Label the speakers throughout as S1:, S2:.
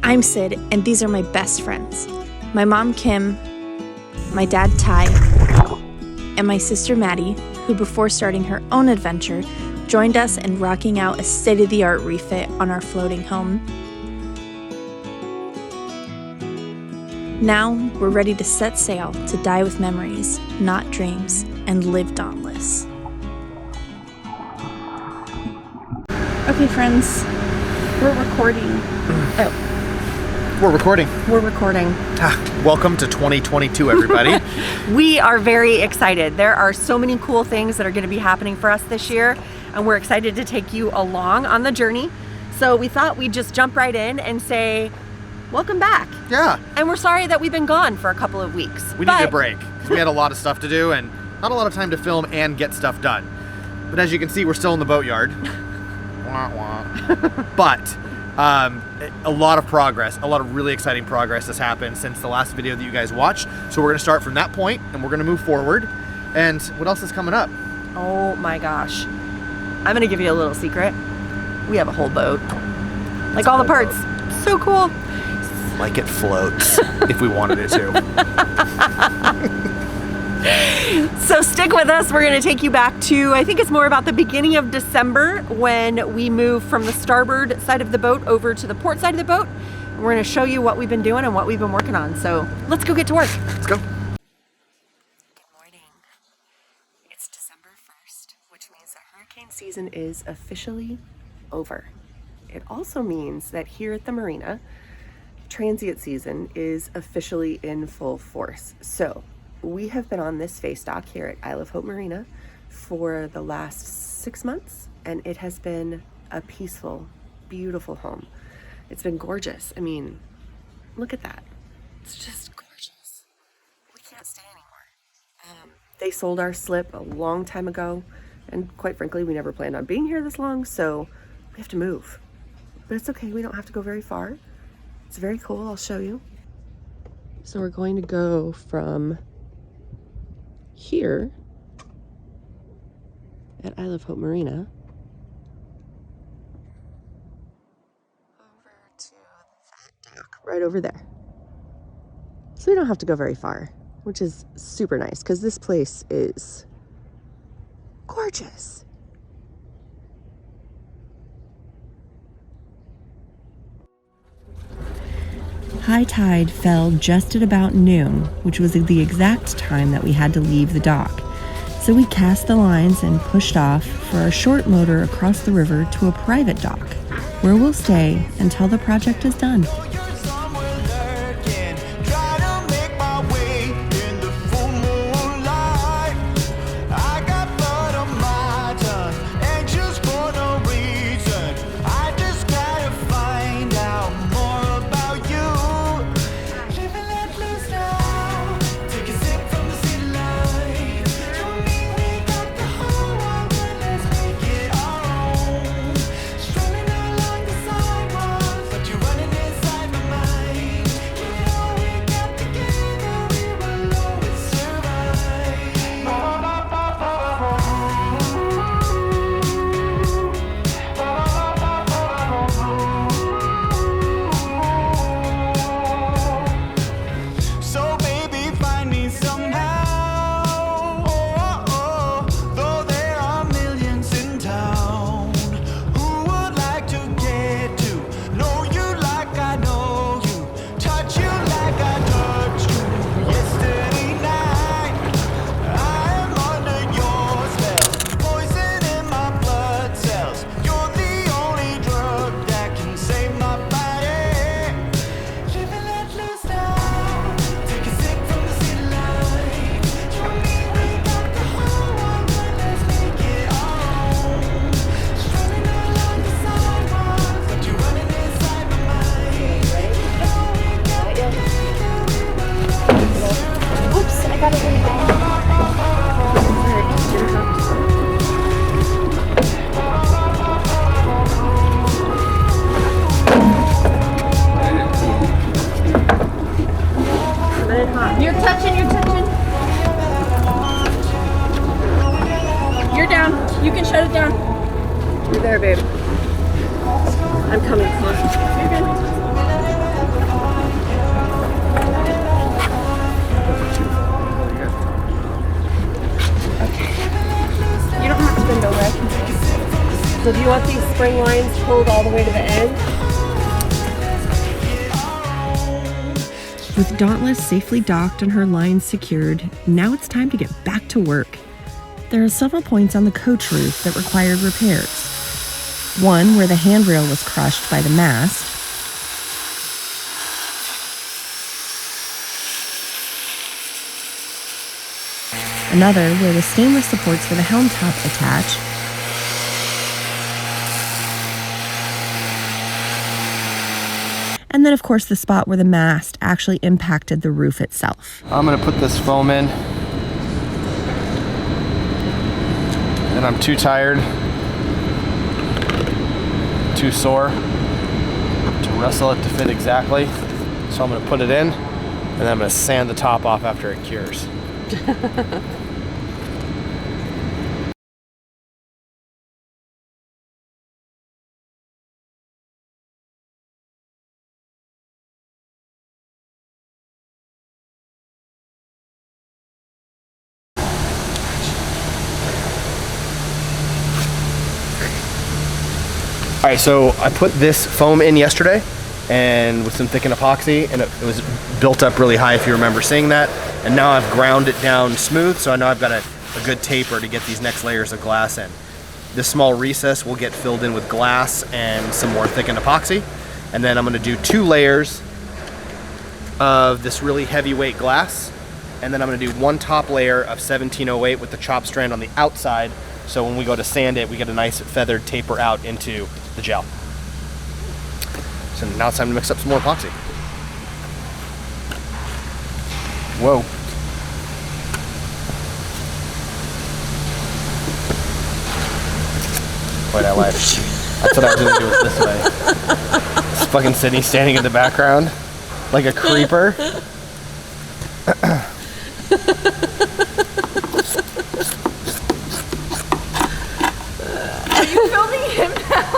S1: I'm Sid, and these are my best friends. My mom, Kim, my dad, Ty, and my sister, Maddie, who before starting her own adventure, joined us in rocking out a state-of-the-art refit on our floating home. Now, we're ready to set sail to die with memories, not dreams, and live dauntless. Okay, friends, we're recording.
S2: We're recording. Welcome to 2022, everybody.
S3: We are very excited. There are so many cool things that are going to be happening for us this year, and we're excited to take you along on the journey. So we thought we'd just jump right in and say, welcome back.
S2: Yeah.
S3: And we're sorry that we've been gone for a couple of weeks.
S2: We needed a break because we had a lot of stuff to do and not a lot of time to film and get stuff done. But as you can see, we're still in the boatyard. But a lot of progress, a lot of really exciting progress has happened since the last video that you guys watched. So we're going to start from that point and we're going to move forward. And what else is coming up?
S3: Oh my gosh. I'm going to give you a little secret. We have a whole boat. Like all the parts. So cool.
S2: Like it floats if we wanted it to.
S3: So stick with us. We're going to take you back to, I think it's more about the beginning of December when we moved from the starboard side of the boat over to the port side of the boat. We're going to show you what we've been doing and what we've been working on. So let's go get to work.
S2: Let's go.
S3: Good morning. It's December 1st, which means that hurricane season is officially over. It also means that here at the marina, transient season is officially in full force. So we have been on this face dock here at Isle of Hope Marina for the last 6 months, and it has been a peaceful, beautiful home. It's been gorgeous. I mean, look at that. It's just gorgeous. We can't stay anymore. They sold our slip a long time ago, and quite frankly, we never planned on being here this long, so we have to move. But it's okay, we don't have to go very far. It's very cool, I'll show you. So we're going to go from here at Isle of Hope Marina over to that dock right over there. So we don't have to go very far, which is super nice because this place is gorgeous. High tide fell just at about noon, which was the exact time that we had to leave the dock. So we cast the lines and pushed off for a short motor across the river to a private dock, where we'll stay until the project is done. spring lines pulled all the way to the end. With Dauntless safely docked and her lines secured, now it's time to get back to work. There are several points on the coach roof that required repairs. One where the handrail was crushed by the mast. Another where the stainless supports for the helm top attach. And then, of course, the spot where the mast actually impacted the roof itself.
S2: I'm gonna put this foam in. And I'm too tired, too sore to wrestle it to fit exactly. So I'm gonna put it in, and then I'm gonna sand the top off after it cures. All right, so I put this foam in yesterday and with some thickened epoxy, and it was built up really high if you remember seeing that. And now I've ground it down smooth, so I know I've got a good taper to get these next layers of glass in. This small recess will get filled in with glass and some more thickened epoxy. And then I'm gonna do 2 layers of this really heavyweight glass. And then I'm gonna do 1 top layer of 1708 with the chop strand on the outside. So when we go to sand it, we get a nice feathered taper out into the gel. So now it's time to mix up some more epoxy. Whoa. Wait, I lied. I thought I was gonna do it this way. It's fucking Sydney standing in the background like a creeper.
S1: Are you filming him now?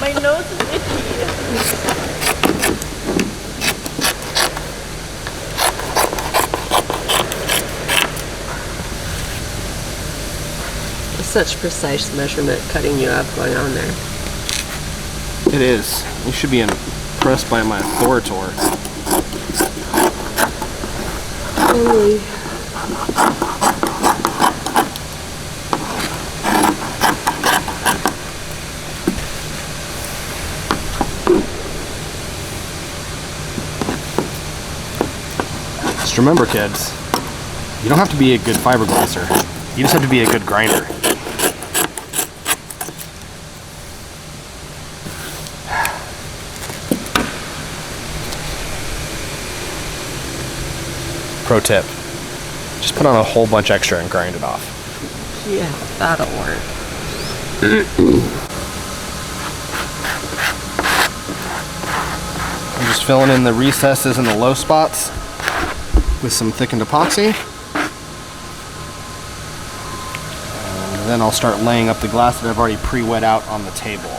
S1: My nose is itchy.
S3: Such precise measurement cutting you up going on there.
S2: It is. You should be impressed by my authoritor.
S3: Holy.
S2: Just remember, kids, you don't have to be a good fiberglasser. You just have to be a good grinder. Pro tip, just put on a whole bunch extra and grind it off.
S3: Yeah, that'll work.
S2: I'm just filling in the recesses and the low spots with some thickened epoxy. And then I'll start laying up the glass that I've already pre-wet out on the table.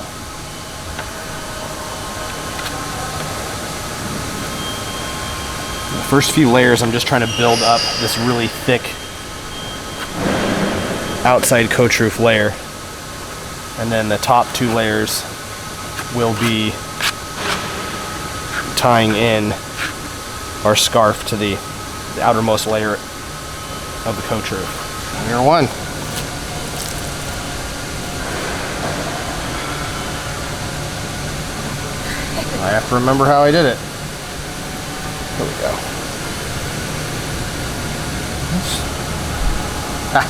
S2: The first few layers, I'm just trying to build up this really thick outside coach roof layer. And then the top 2 layers will be tying in our scarf to the outermost layer of the coach roof. Layer 1. I have to remember how I did it. Here we go. Ah.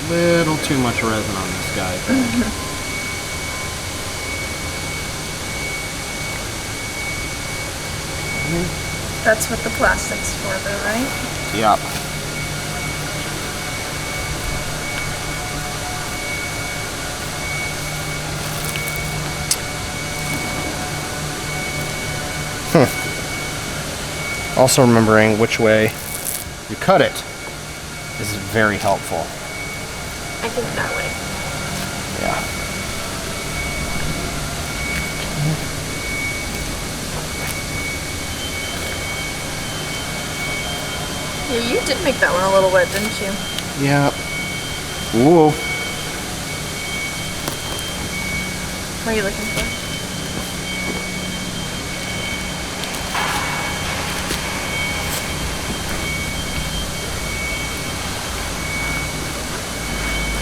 S2: Little too much resin on this guy, I think.
S1: That's what the plastic's for though, right?
S2: Yep. Also remembering which way you cut it is very helpful.
S1: I think that way.
S2: Yeah.
S1: Yeah, you did make that one a little wet, didn't you?
S2: Yeah. Ooh.
S1: What are you looking for?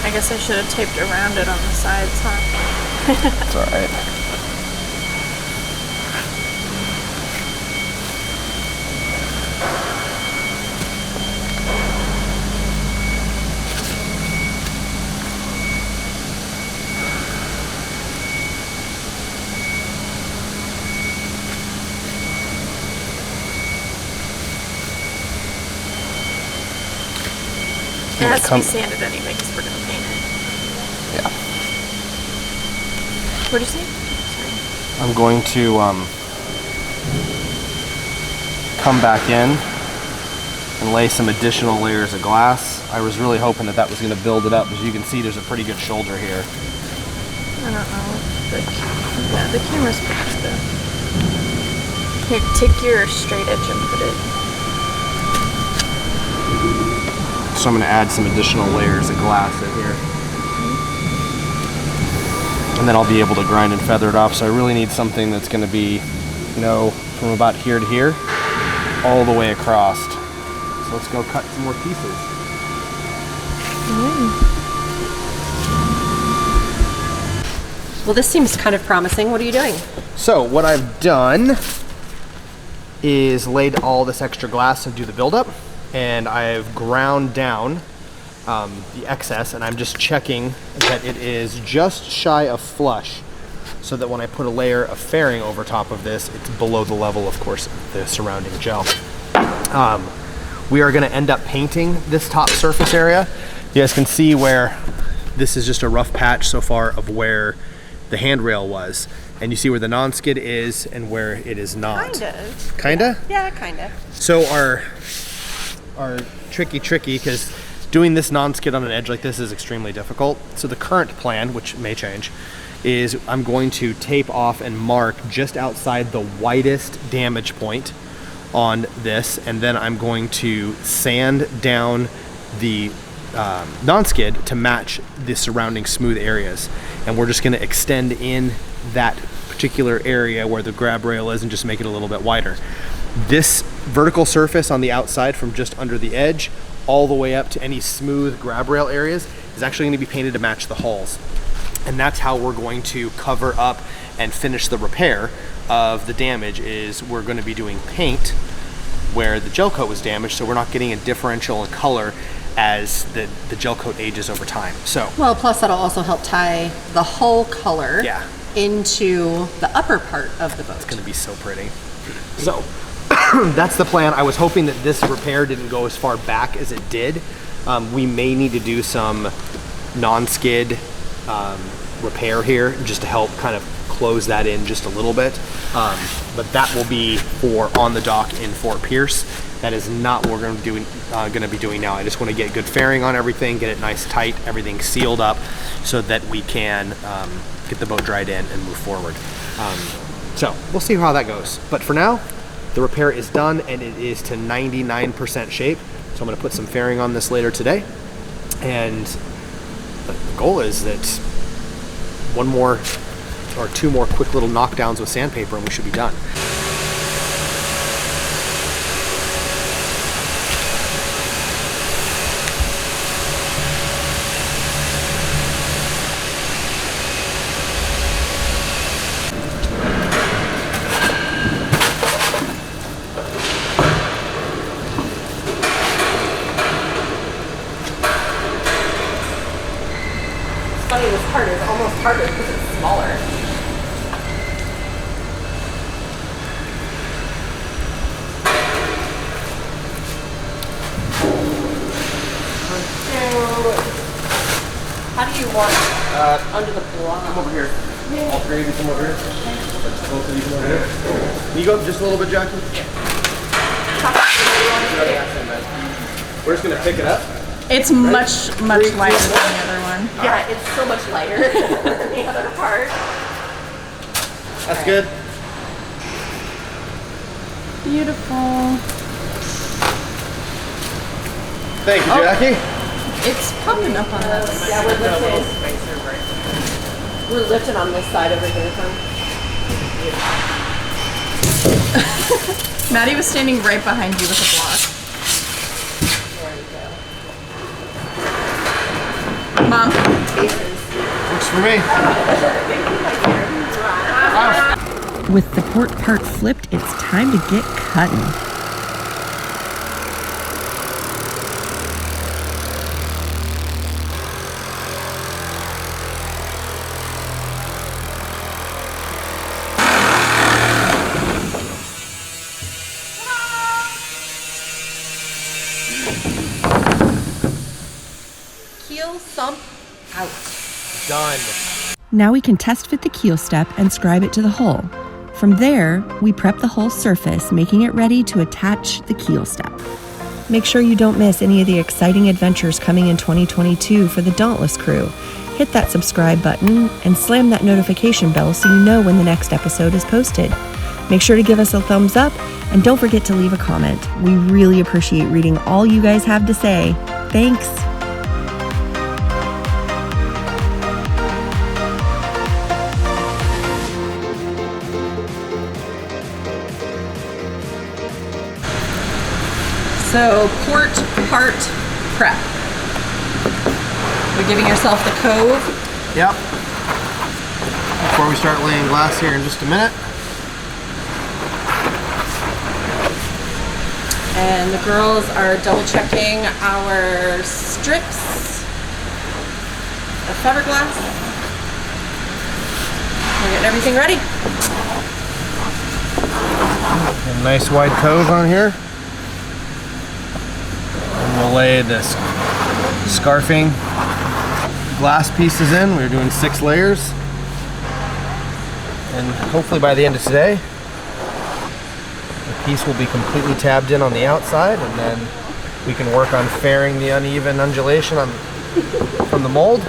S1: I guess I should have taped around it on the sides, huh?
S2: It's alright.
S1: It has to be sanded anyway because we're going to paint it.
S2: Yeah.
S1: What did you say? Sorry.
S2: I'm going to come back in and lay some additional layers of glass. I was really hoping that was going to build it up. As you can see, there's a pretty good shoulder here.
S1: I don't know. Yeah, the camera's fixed though. Here, take your straight edge and put it.
S2: So I'm going to add some additional layers of glass in here. And then I'll be able to grind and feather it off. So I really need something that's going to be, you know, from about here to here, all the way across. So let's go cut some more pieces.
S3: Well, this seems kind of promising. What are you doing?
S2: So what I've done is laid all this extra glass to do the buildup, and I've ground down the excess, and I'm just checking that it is just shy of flush, so that when I put a layer of fairing over top of this, it's below the level, of course, of the surrounding gel. We are going to end up painting this top surface area. You guys can see where this is just a rough patch so far of where the handrail was, and you see where the non-skid is and where it is not. Kinda?
S3: Yeah, kinda.
S2: So our tricky, because doing this non-skid on an edge like this is extremely difficult. So the current plan, which may change, is I'm going to tape off and mark just outside the widest damage point on this, and then I'm going to sand down the non-skid to match the surrounding smooth areas, and we're just going to extend in that particular area where the grab rail is and just make it a little bit wider. This vertical surface on the outside from just under the edge all the way up to any smooth grab rail areas is actually going to be painted to match the hulls, and that's how we're going to cover up and finish the repair of the damage. Is we're going to be doing paint where the gel coat was damaged, so we're not getting a differential in color as the gel coat ages over time. So
S3: well, plus that'll also help tie the hull color into the upper part of the boat.
S2: It's going to be so pretty. So that's the plan. I was hoping that this repair didn't go as far back as it did. We may need to do some non-skid repair here just to help kind of close that in just a little bit. But that will be for on the dock in Fort Pierce. That is not what we're going to be doing now. I just want to get good fairing on everything, get it nice tight, everything sealed up, so that we can get the boat dried in and move forward. So we'll see how that goes. But for now, the repair is done and it is to 99% shape. So I'm going to put some fairing on this later today. And the goal is that one more or two more quick little knockdowns with sandpaper and we should be done.
S3: Funny, this part is almost harder because it's smaller. do you want? Under the block.
S2: Come over here. All three of you come over here. Both of you come over here. Can you go up just a little bit, Jackie? We're just gonna pick it up.
S4: It's much lighter than the other one.
S3: Yeah, it's so much lighter than the other part.
S2: That's good.
S4: Beautiful.
S2: Thank you, Jackie.
S4: It's popping up on us.
S3: Yeah, we're lifting. We're lifting on this side over here, huh?
S4: Maddie was standing right behind you with a block. Mom.
S2: Works for me.
S3: With the port part flipped, it's time to get cutting. Keel sump out.
S2: Done.
S3: Now we can test fit the keel step and scribe it to the hull. From there, we prep the hull surface, making it ready to attach the keel step. Make sure you don't miss any of the exciting adventures coming in 2022 for the Dauntless crew. Hit that subscribe button and slam that notification bell so you know when the next episode is posted. Make sure to give us a thumbs up and don't forget to leave a comment. We really appreciate reading all you guys have to say. Thanks.
S4: So, port part prep. You're giving yourself the cove.
S2: Yep. Before we start laying glass here in just a minute.
S4: And the girls are double checking our strips of fiberglass. We're getting everything ready.
S2: A nice wide cove on here. And we'll lay this scarfing glass pieces in. We're doing 6 layers. And hopefully by the end of today, the piece will be completely tabbed in on the outside, and then we can work on fairing the uneven undulation from the mold.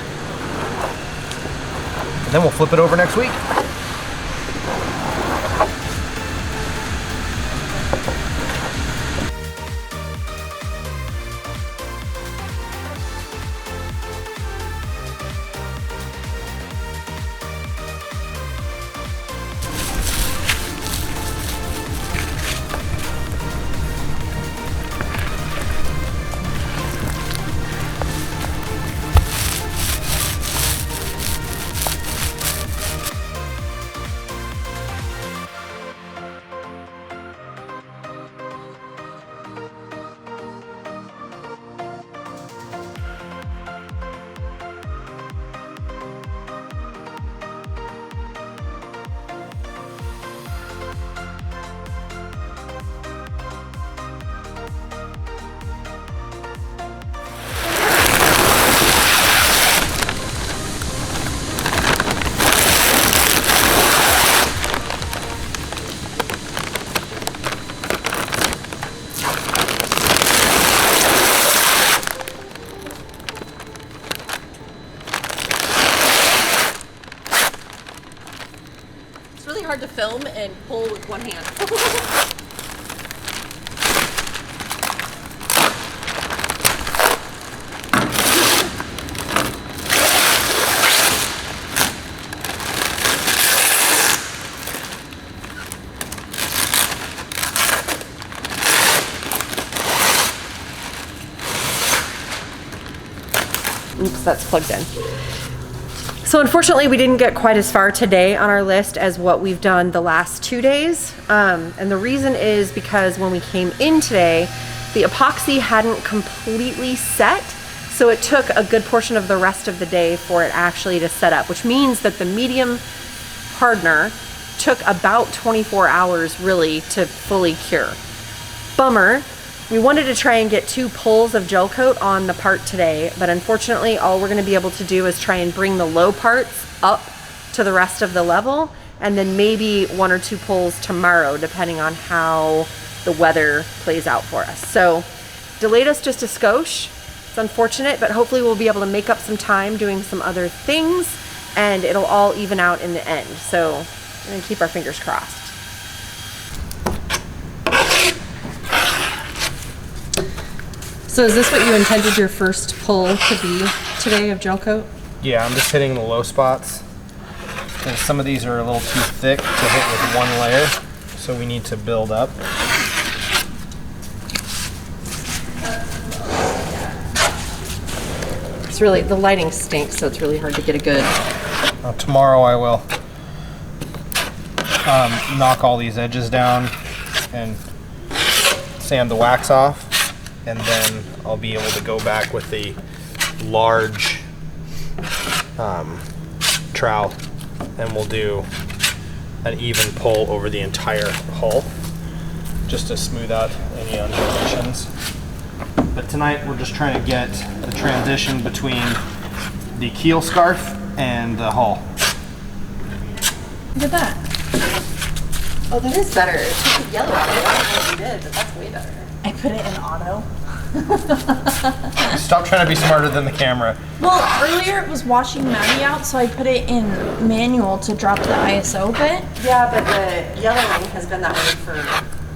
S2: And then we'll flip it over next week.
S4: Hard to film and pull with one hand.
S3: Oops, that's plugged in. So unfortunately, we didn't get quite as far today on our list as what we've done the last 2 days. And the reason is because when we came in today, the epoxy hadn't completely set. So it took a good portion of the rest of the day for it actually to set up, which means that the medium hardener took about 24 hours really to fully cure. Bummer, We wanted to try and get 2 pulls of gel coat on the part today, but unfortunately all we're gonna be able to do is try and bring the low parts up to the rest of the level, and then maybe 1 or 2 pulls tomorrow, depending on how the weather plays out for us. So delayed us just a skosh. It's unfortunate, but hopefully we'll be able to make up some time doing some other things, and it'll all even out in the end. So we're gonna keep our fingers crossed.
S4: So is this what you intended your first pull to be today of gel coat?
S2: Yeah, I'm just hitting the low spots. And some of these are a little too thick to hit with 1 layer, so we need to build up.
S4: It's really, the lighting stinks, so it's really hard to get a good...
S2: Tomorrow I will knock all these edges down and sand the wax off, and then I'll be able to go back with the large trowel, and we'll do an even pull over the entire hull just to smooth out any undulations. But tonight we're just trying to get the transition between the keel scarf and the hull.
S4: Look at that. Oh, that is better. It took the yellow out. I don't know what you did, but that's way better.
S1: I put it in auto.
S2: Stop trying to be smarter than the camera.
S1: Well, earlier it was washing Maddie out, so I put it in manual to drop the ISO bit.
S4: Yeah, but the yellowing has been that way for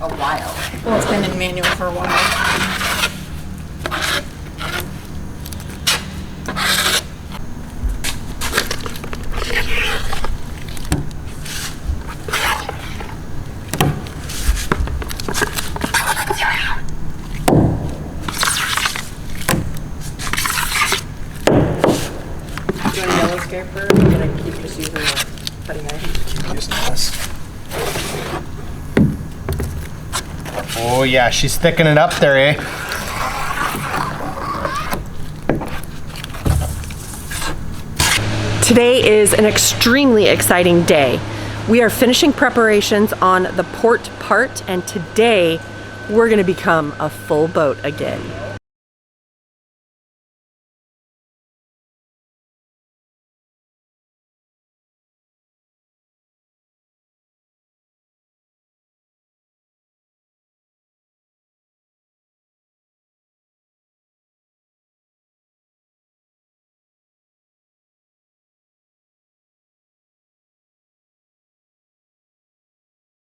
S4: a while.
S1: Well, it's been in manual for a while.
S4: Scraper, I'm gonna keep just using the cutting knife.
S2: Keep using this. Oh yeah, she's thickening it up there, eh?
S3: Today is an extremely exciting day. We are finishing preparations on the port part, and today we're gonna become a full boat again.